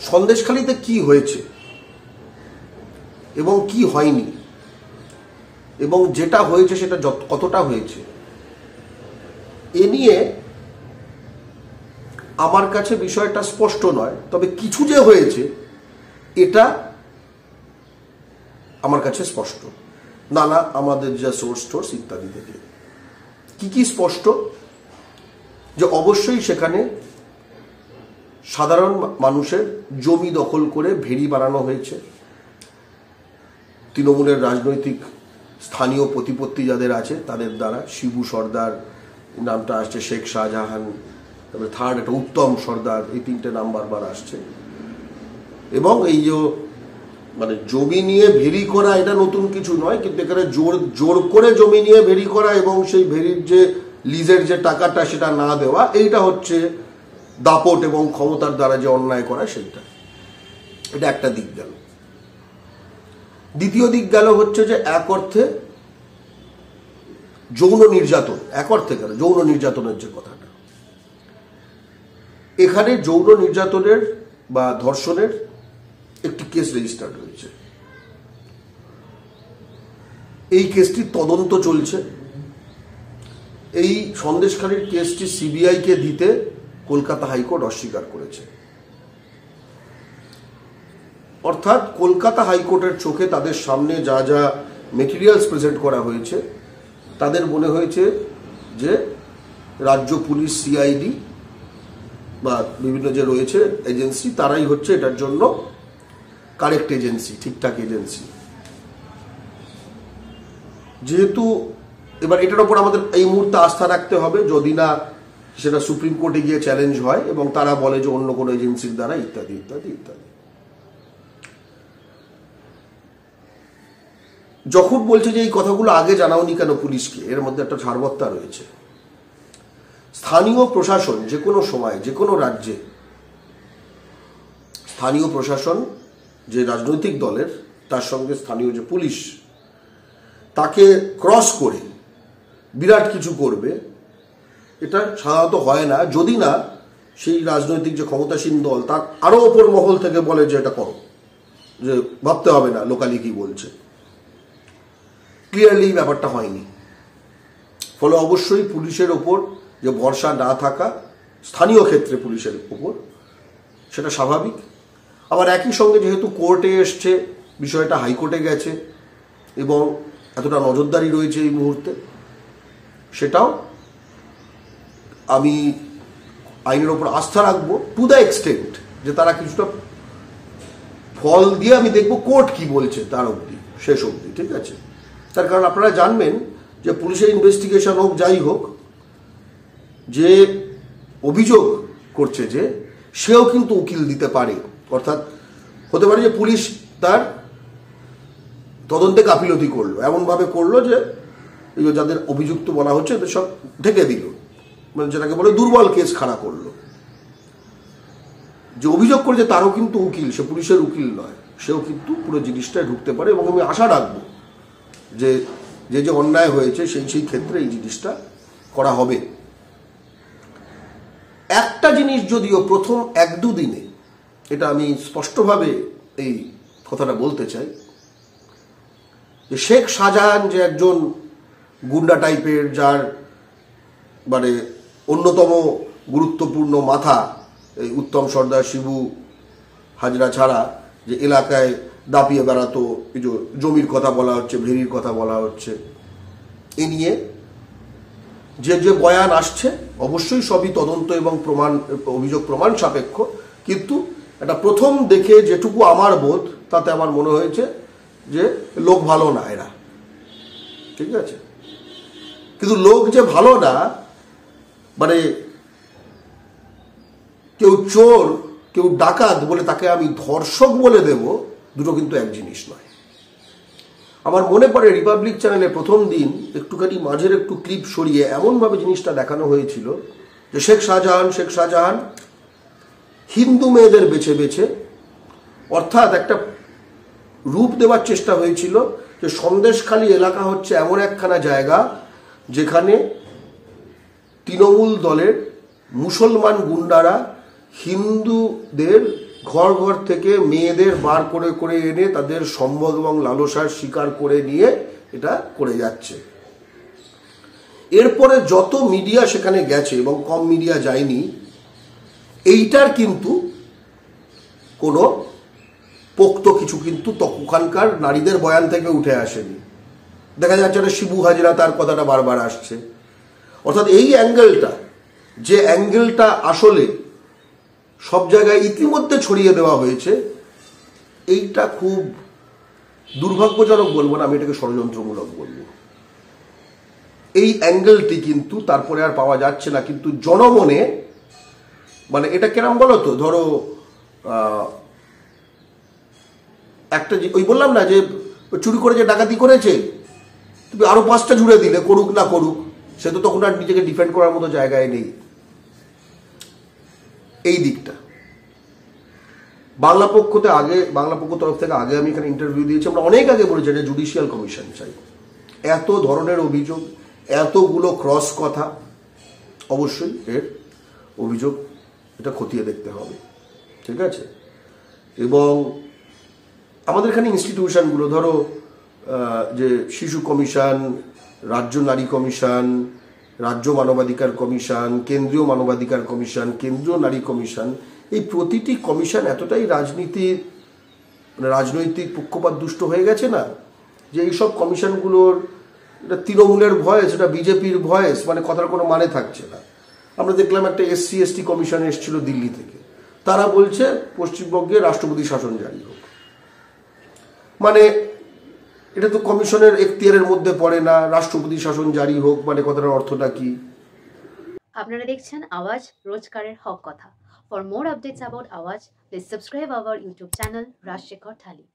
সন্দেশখালিতে কি হয়েছে এবং কি হয়নি এবং যেটা হয়েছে সেটা কতটা হয়েছে এ নিয়ে আমার কাছে বিষয়টা স্পষ্ট নয়, তবে কিছু যে হয়েছে এটা আমার কাছে স্পষ্ট। নানা আমাদের যা সোর্স ইত্যাদি থেকে কি স্পষ্ট, যে অবশ্যই সেখানে সাধারণ মানুষের জমি দখল করে ভেড়ি বানানো হয়েছে। তৃণমূলের রাজনৈতিক স্থানীয় প্রতিপত্তি যাদের আছে তাদের দ্বারা, শিবু সর্দার নামটা আসছে, শেখ শাহজাহান, তারপরে থার্ড একটা উত্তম সর্দার, এই তিনটে নাম বারবার আসছে। এবং এই যে মানে জমি নিয়ে ভেরি করা এটা নতুন কিছু নয়, কিন্তু এখানে জোর করে জমি নিয়ে ভেরি করা এবং সেই ভেরির যে লিজের যে টাকাটা সেটা না দেওয়া, এইটা হচ্ছে দাপট এবং ক্ষমতার দ্বারা যে অন্যায় করা সেইটা। এটা একটা দিক গেল। দ্বিতীয় দিক গেল হচ্ছে যে এক অর্থে যৌন নির্যাতন, এক অর্থে গেল যৌন নির্যাতনের যে কথাটা, এখানে যৌন নির্যাতনের বা ধর্ষণের একটি কেস রেজিস্টার্ড হয়েছে। এই কেসটির তদন্ত চলছে। এই সন্দেশখালির কেসটি সিবিআইকে দিতে কলকাতা হাইকোর্ট অস্বীকার করেছে। অর্থাৎ কলকাতা হাইকোর্টের চোখে তাদের সামনে যা যা মেটেরিয়ালস প্রেজেন্ট করা হয়েছে, তাদের মনে হয়েছে যে রাজ্য পুলিশ, সিআইডি বা বিভিন্ন যে রয়েছে এজেন্সি, তারাই হচ্ছে এটার জন্য কারেক্ট এজেন্সি, ঠিকঠাক এজেন্সি। যেহেতু এবার এটার উপর আমাদের এই মুহূর্তে আস্থা রাখতে হবে, যদি না সেটা সুপ্রিম কোর্টে গিয়ে চ্যালেঞ্জ হয় এবং তারা বলে যে অন্য কোনো এজেন্সির দ্বারা ইত্যাদি ইত্যাদি ইত্যাদি। যখন বলছে যে এই কথাগুলো আগে জানাওনি কেন পুলিশকে, এর মধ্যে একটা সারবত্তা রয়েছে। স্থানীয় প্রশাসন যে কোনো সময় যে কোনো রাজ্যে, স্থানীয় প্রশাসন যে রাজনৈতিক দলের, তার সঙ্গে স্থানীয় যে পুলিশ, তাকে ক্রস করে বিরাট কিছু করবে, এটা সাধারণত হয় না, যদি না সেই রাজনৈতিক যে ক্ষমতাসীন দল তার আরো ওপর মহল থেকে বলে যে এটা করো, যে ভাবতে হবে না লোকালি কি বলছে। ক্লিয়ারলি ব্যাপারটা হয়নি। ফলে অবশ্যই পুলিশের ওপর যে ভরসা না থাকা, স্থানীয় ক্ষেত্রে পুলিশের ওপর, সেটা স্বাভাবিক। আবার একই সঙ্গে যেহেতু কোর্টে এসছে, বিষয়টা হাইকোর্টে গেছে এবং এতটা নজরদারি রয়েছে এই মুহূর্তে, সেটাও আমি আইনের ওপর আস্থা রাখবো টু দ্য এক্সটেন্ট যে তারা কিছুটা ফল দিয়ে আমি দেখবো কোর্ট কি বলছে তার অবধি, শেষ অবধি, ঠিক আছে। তার কারণ আপনারা জানবেন যে পুলিশের ইনভেস্টিগেশন হোক যাই হোক, যে অভিযোগ করছে যে সেও কিন্তু উকিল দিতে পারে। অর্থাৎ হতে পারে যে পুলিশ তার তদন্তে গাফিলতি করলো, এমনভাবে করলো যে যাদের অভিযুক্ত বলা হচ্ছে এদের সব ঢেকে দিল, মানে যেটাকে বলে দুর্বল কেস খাড়া করলো। যে অভিযোগ করেছে তারও কিন্তু উকিল, সে পুলিশের উকিল নয়, সেও কিন্তু পুরো জিনিসটায় ঢুকতে পারে। এবং আমি আশা রাখবো যে যে যে অন্যায় হয়েছে সেই ক্ষেত্রে এই জিনিসটা করা হবে। একটা জিনিস যদিও প্রথম 1-2 দিনে, এটা আমি স্পষ্টভাবে এই কথাটা বলতে চাই, যে শেখ শাহজাহান যে একজন গুন্ডা টাইপের, যার মানে অন্যতম গুরুত্বপূর্ণ মাথা এই উত্তম সর্দার, শিবু হাজরা ছাড়া, যে এলাকায় দাপিয়ে বেড়াতো, এই যে জমির কথা বলা হচ্ছে, ভেরির কথা বলা হচ্ছে, এ নিয়ে যে যে বয়ান আসছে অবশ্যই সবই তদন্ত এবং প্রমাণ, অভিযোগ প্রমাণ সাপেক্ষ। কিন্তু এটা প্রথম দেখে যেটুকু আমার বোধ, তাতে আমার মনে হয়েছে যে লোক ভালো না এরা, ঠিক আছে। কিন্তু লোক যে ভালো না, মানে কেউ চোর কেউ ডাকাত বলে তাকে আমি ধর্ষক বলে দেব, দুটো কিন্তু এক জিনিস নয়। আমার মনে পড়ে রিপাবলিক চ্যানেলে প্রথম দিন একটুখানি মাঝের একটু ক্লিপ সরিয়ে এমনভাবে জিনিসটা দেখানো হয়েছিল যে শেখ শাহজাহান হিন্দু মেয়েদের বেছে বেছে, অর্থাৎ একটা রূপ দেওয়ার চেষ্টা হয়েছিল যে সন্দেশখালী এলাকা হচ্ছে এমন একখানা জায়গা যেখানে তৃণমূল দলের মুসলমান গুন্ডারা হিন্দুদের ঘর ঘর থেকে মেয়েদের বার করে করে এনে তাদের সম্ভোগ এবং লালসার শিকার করে নিয়ে এটা করে যাচ্ছে। এরপরে যত মিডিয়া সেখানে গেছে এবং কম মিডিয়া যায়নি, এইটার কিন্তু কোনো পোক্ত কিছু কিন্তু ওখানকার নারীদের বয়ান থেকে উঠে আসেনি। দেখা যাচ্ছে একটা শিবু হাজরা, তার কথাটা বারবার আসছে। অর্থাৎ এই অ্যাঙ্গেলটা, যে অ্যাঙ্গেলটা আসলে সব জায়গায় ইতিমধ্যে ছড়িয়ে দেওয়া হয়েছে, এইটা খুব দুর্ভাগ্যজনক বলবো না, আমি এটাকে ষড়যন্ত্রমূলক বলবো। এই অ্যাঙ্গেলটি কিন্তু তারপরে আর পাওয়া যাচ্ছে না। কিন্তু জনমনে মানে এটা কেরম বলো তো, ধরো একটা ওই বললাম না যে চুরি করে যে ডাকাতি করেছে, তুমি আরো 5টা জুড়ে দিলে, করুক না করুক, সে তো তখন আর নিজেকে ডিফেন্ড করার মতো জায়গায় নেই। এই দিকটা বাংলা পক্ষ তরফ থেকে আগে আমি এখানে ইন্টারভিউ দিয়েছি, আমরা অনেক আগে বলেছি যে জুডিশিয়াল কমিশন চাই। এত ধরনের অভিযোগ, এতগুলো ক্রস কথা, অবশ্যই এর অভিযোগ এটা খতিয়ে দেখতে হবে, ঠিক আছে। এবং আমাদের এখানে ইনস্টিটিউশনগুলো, ধরো যে শিশু কমিশন, রাজ্য নারী কমিশন, রাজ্য মানবাধিকার কমিশন, কেন্দ্রীয় মানবাধিকার কমিশন, কেন্দ্রীয় নারী কমিশন, এই প্রতিটি কমিশন এতটাই রাজনৈতিক পক্ষপাত দুষ্ট হয়ে গেছে না, যে এইসব কমিশনগুলোর এটা তৃণমূলের ভয়েস, এটা বিজেপির ভয়েস, মানে কথার কোনো মানে থাকছে না। আমরা দেখলাম একটা SC/ST কমিশন এসেছিল দিল্লি থেকে, তারা বলছে পশ্চিমবঙ্গে রাষ্ট্রপতি শাসন জারি হোক। মানে এটা তো কমিশনের এখতিয়ারের মধ্যে পড়ে না, রাষ্ট্রপতি শাসন জারি হোক, মানে কথাটার অর্থটা কি? আপনারা দেখছেন আওয়াজ, রোজকারের হক কথা। For more updates about Awaaz, please subscribe our YouTube channel Rajshekhar thali.